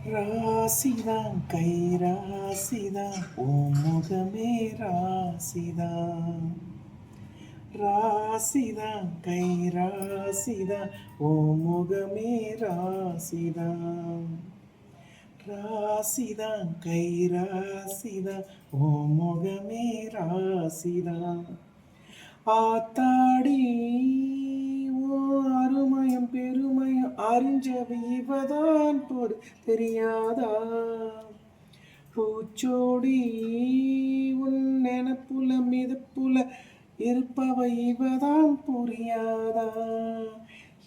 ராசிதான் கை ராசிதான் உன் முகமே ராசிதான். ராசிதான் கை ராசிதான் உன் முகமே ராசிதான். ராசிதான் கை ராசிதான் உன் முகமே ராசிதான். ஆத்தாடி ஓ அருமையும் பெருமையும் அறிஞ்சவ இவதான் போடு தெரியாதா. பூச்சோடி உன் நெனப்புல மிதப்புல இருப்பவ இவதான் புரியாதா.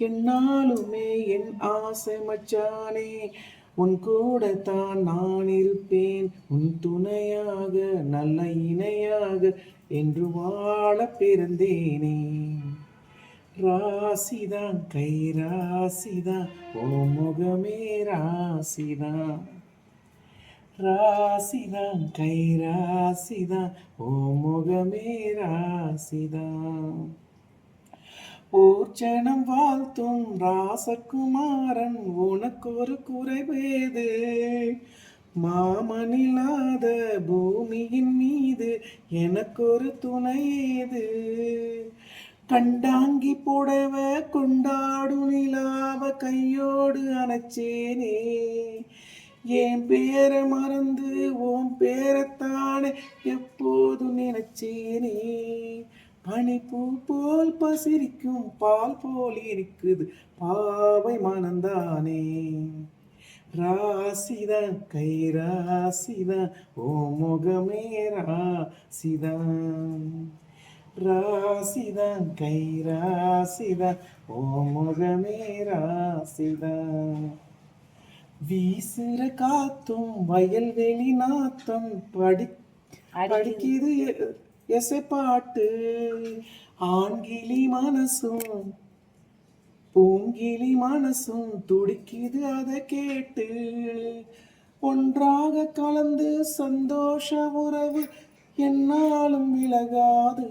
என்னாலுமே என் ஆசை மச்சானே உன் கூடத்தான் நான் இருப்பேன். உன் துணையாக நல்ல இணையாக என்று வாழ பிறந்தேனே. ராசிதான் கை ராசிதான் ஓ முகமே ராசிதான். ராசிதான் கை ராசிதான் ஓ முகமே ராசிதான். ஊர்ச்சனம் வாழ்த்தும் ராசகுமாரன் உனக்கு ஒரு குறைவேது. மாமனில்லாத பூமியின் மீது எனக்கு ஒரு துணையேது. கண்டாங்கி புடவ கொண்டாடு நிலாவ கையோடு அணைச்சேனே. என் பேரை மறந்து உன் பேரைத்தானே எப்போது நினைச்சேனே. பனிப்பூ போல் பசிரிக்கும் பால் போல் இருக்குது பாவை மனந்தானே. ராசிதான் கை ராசிதான் ஓ முகமே ராசிதான். ராசிதான் கை ராசிதான் ஓ முகமே ராசிதான். வீசுற காத்தும் வயல்வெளி நாத்தம் படிக்குது எசை பாட்டு. ஆண்கிளி மனசும் பூங்கிளி மனசும் துடிக்குது அதை கேட்டு. ஒன்றாக கலந்து சந்தோஷ உறவு என்னாலும் விலகாது.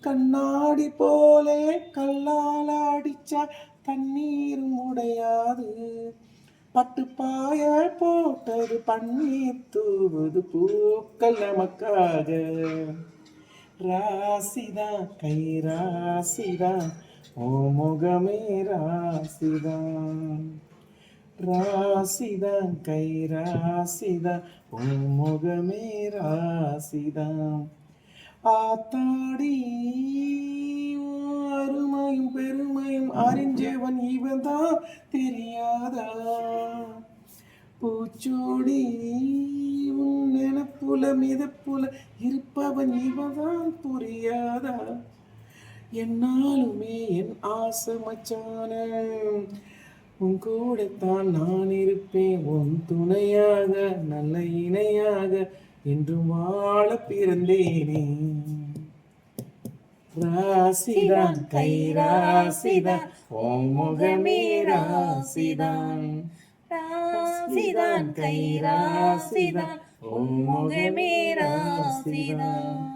கண்ணாடி போலே கல்லால் அடிச்சா தண்ணீரும் உடையாது. பட்டுப்பாய போட்டது பன்னீர் தூவுது பூக்கள் நமக்காக. ராசிதான் கை ராசிதான் ஓ முகமே ராசிதான். ராசிதான் கை ராசிதான் ஓ முகமே ராசிதான். ஆத்தாடி அருமையும் பெருமையும் அறிஞ்சவன் இவன்தான் தெரியாதா. பூச்சோடி உன் நெனப்புல மிதப்புல இருப்பவன் இவன்தான் புரியாதா. என்னாலுமே என் ஆசை மச்சான உன் கூடத்தான் நான் இருப்பேன். உன் துணையாக நல்ல இணையாக என்று வாழ பிறந்தேனே. ராசிதான் கை ராசிதான் ஓ முகமே ராசிதான். ராசிதான் கை ராசிதான் ஓ முகமே ராசிதான்.